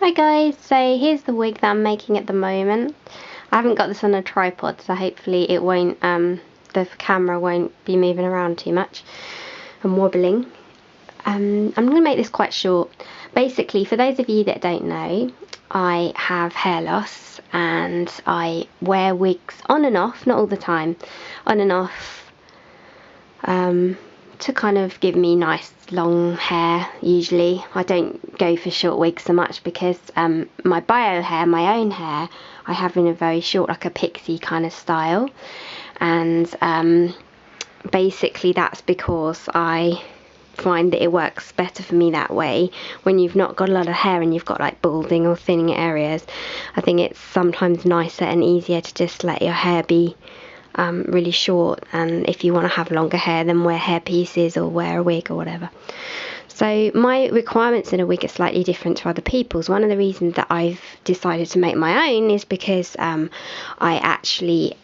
Hi guys, so here's the wig that I'm making at the moment. I haven't got this on a tripod, so hopefully it won't, the camera won't be moving around too much and wobbling. I'm going to make this quite short. Basically, for those of you that don't know, I have hair loss and I wear wigs on and off, not all the time, on and off, to kind of give me nice long hair. Usually I don't go for short wigs so much because my bio hair, my own hair, I have in a very short, like a pixie kind of style, and basically that's because I find that it works better for me that way. When you've not got a lot of hair and you've got like balding or thinning areas, I think it's sometimes nicer and easier to just let your hair be really short, and if you want to have longer hair, then wear hair pieces or wear a wig or whatever. So my requirements in a wig are slightly different to other people's. One of the reasons that I've decided to make my own is because I actually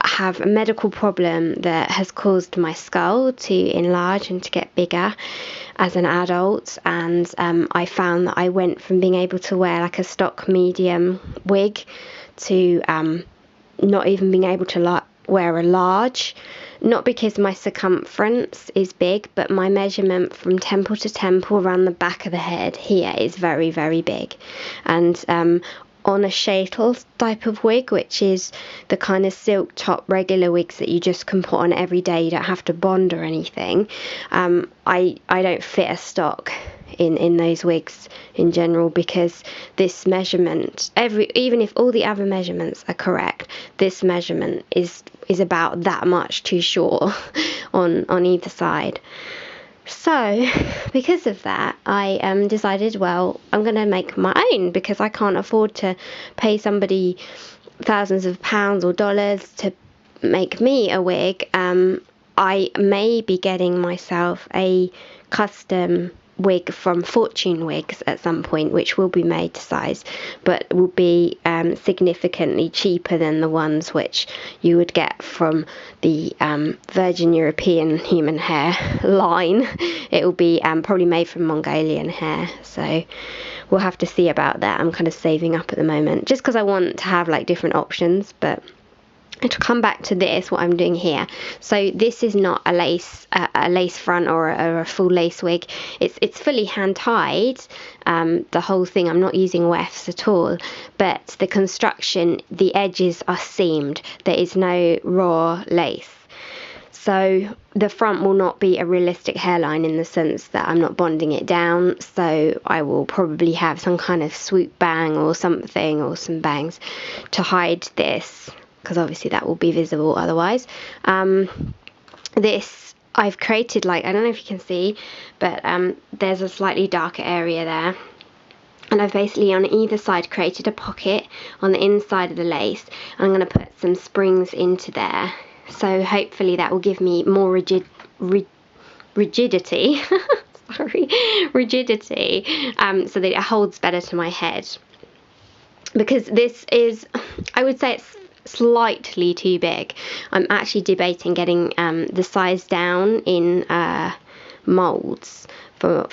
have a medical problem that has caused my skull to enlarge and to get bigger as an adult, and I found that I went from being able to wear like a stock medium wig to not even being able to wear a large, not because my circumference is big, but my measurement from temple to temple around the back of the head here is very, very big. And on a shaitel type of wig, which is the kind of silk top regular wigs that you just can put on every day, you don't have to bond or anything, I don't fit a stock in those wigs in general, because this measurement, even if all the other measurements are correct, this measurement is about that much too short on either side. So because of that, I decided, well, I'm going to make my own, because I can't afford to pay somebody thousands of pounds or dollars to make me a wig. I may be getting myself a custom wig from Fortune Wigs at some point, which will be made to size, but will be significantly cheaper than the ones which you would get from the Virgin European human hair line. It will be probably made from Mongolian hair, so we'll have to see about that. I'm kind of saving up at the moment, just because I want to have like different options. But to come back to this, what I'm doing here, so this is not a lace front or a full lace wig. It's fully hand tied, the whole thing. I'm not using wefts at all, but the construction, the edges are seamed. There is no raw lace, so the front will not be a realistic hairline in the sense that I'm not bonding it down. So I will probably have some kind of swoop bang or something, or some bangs to hide this, because obviously that will be visible otherwise. This I've created, like, I don't know if you can see, but there's a slightly darker area there, and I've basically on either side created a pocket on the inside of the lace, and I'm going to put some springs into there, so hopefully that will give me more rigidity sorry, rigidity, so that it holds better to my head, because this is, I would say it's slightly too big. I'm actually debating getting the size down in molds for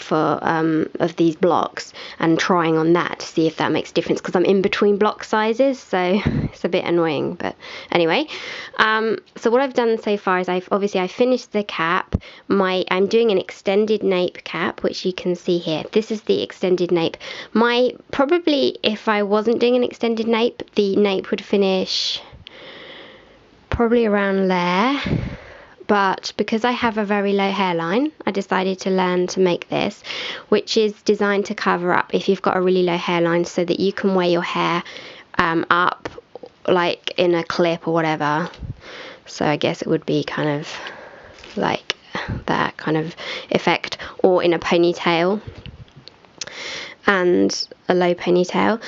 of these blocks, and trying on that to see if that makes a difference, because I'm in between block sizes, so it's a bit annoying. But anyway, so what I've done so far is I finished the cap. I'm doing an extended nape cap, which you can see here. This is the extended nape. Probably if I wasn't doing an extended nape, the nape would finish probably around there. But because I have a very low hairline, I decided to learn to make this, which is designed to cover up if you've got a really low hairline, so that you can wear your hair up like in a clip or whatever. So I guess it would be kind of like that kind of effect, or in a ponytail, and a low ponytail.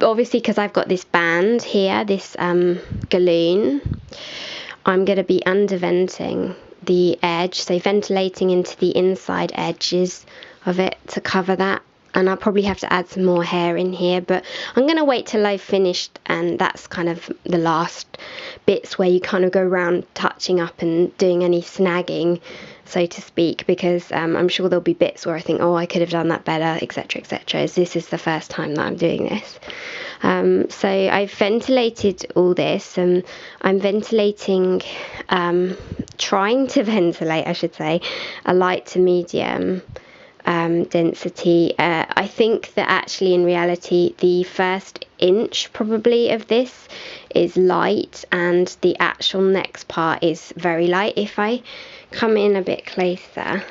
Obviously, because I've got this band here, this galloon, I'm going to be underventing the edge, so ventilating into the inside edges of it to cover that and I'll probably have to add some more hair in here, but I'm going to wait till I've finished, and that's kind of the last bits where you kind of go around touching up and doing any snagging, so to speak, because I'm sure there'll be bits where I think, oh, I could have done that better, etc, etc, as this is the first time that I'm doing this. So I've ventilated all this, and I'm ventilating, trying to ventilate, I should say, a light to medium density. I think that actually in reality the first inch probably of this is light, and the actual next part is very light. If I come in a bit closer,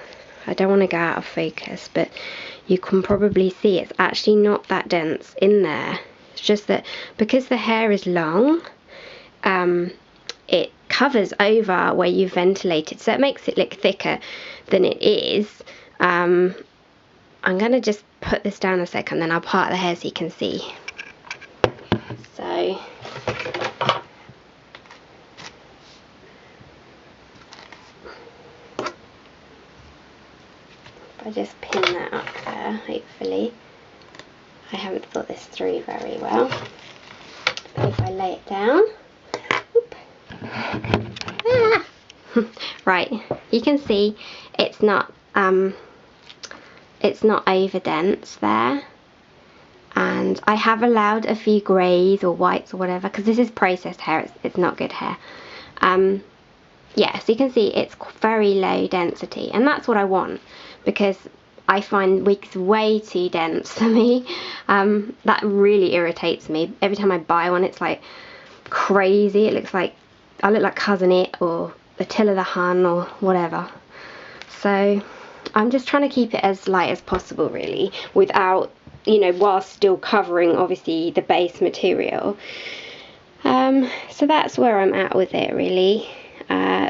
I don't want to go out of focus, but you can probably see it's actually not that dense in there. It's just that because the hair is long, it covers over where you ventilated, so it makes it look thicker than it is. I'm going to just put this down a second, then I'll part the hair so you can see. So if I just pin that up there, hopefully. I haven't thought this through very well. But if I lay it down, right, you can see it's not over dense there, and I have allowed a few greys or whites or whatever, because this is processed hair, it's not good hair. Yeah, so you can see it's very low density, and that's what I want, because I find wigs way too dense for me. That really irritates me. Every time I buy one, it's like crazy. It looks like I look like Cousin It or Attila the Hun or whatever. So I'm just trying to keep it as light as possible, really, without, you know, while still covering obviously the base material. So that's where I'm at with it, really.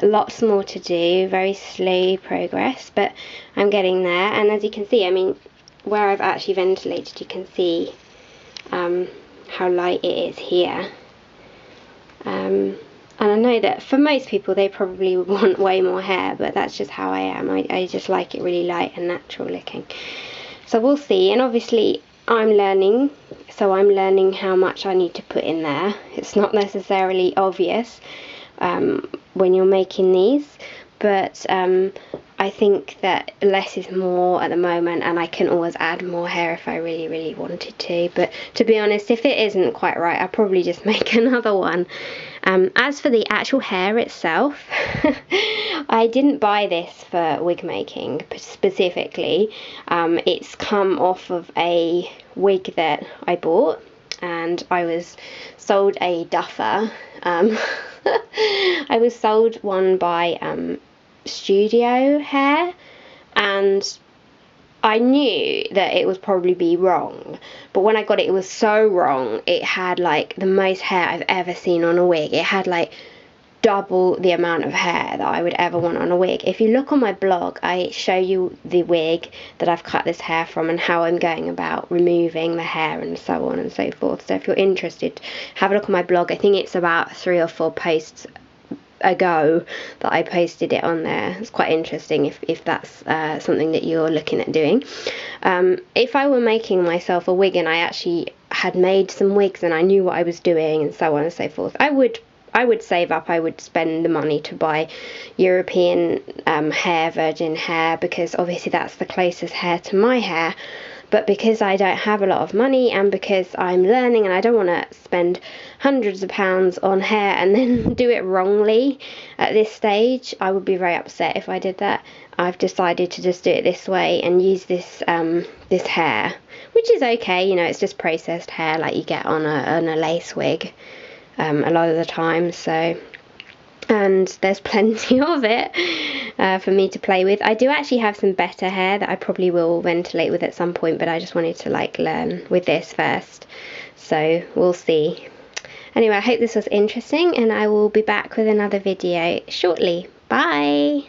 Lots more to do, very slow progress, but I'm getting there. And as you can see, I mean, where I've actually ventilated, you can see how light it is here. And I know that for most people they probably would want way more hair, but that's just how I am. I just like it really light and natural looking. So we'll see, and obviously I'm learning, so I'm learning how much I need to put in there. It's not necessarily obvious when you're making these, but I think that less is more at the moment, and I can always add more hair if I really, really wanted to. But to be honest, if it isn't quite right, I'll probably just make another one. As for the actual hair itself, I didn't buy this for wig making specifically. It's come off of a wig that I bought, and I was sold a duffer. I was sold one by Studio Hair, and I knew that it would probably be wrong, but when I got it, it was so wrong. It had like the most hair I've ever seen on a wig. It had like double the amount of hair that I would ever want on a wig. If you look on my blog, I show you the wig that I've cut this hair from and how I'm going about removing the hair and so on and so forth. So if you're interested, have a look on my blog. I think it's about 3 or 4 posts ago that I posted it on there. It's quite interesting if that's something that you're looking at doing. If I were making myself a wig and I actually had made some wigs and I knew what I was doing and so on and so forth, I would save up, I would spend the money to buy European hair, virgin hair, because obviously that's the closest hair to my hair. But because I don't have a lot of money, and because I'm learning and I don't want to spend hundreds of pounds on hair and then do it wrongly at this stage, I would be very upset if I did that. I've decided to just do it this way and use this this hair, which is okay, you know, it's just processed hair like you get on a lace wig a lot of the time. So, and there's plenty of it for me to play with. I do actually have some better hair that I probably will ventilate with at some point, but I just wanted to like learn with this first, so we'll see. Anyway, I hope this was interesting, and I will be back with another video shortly. Bye!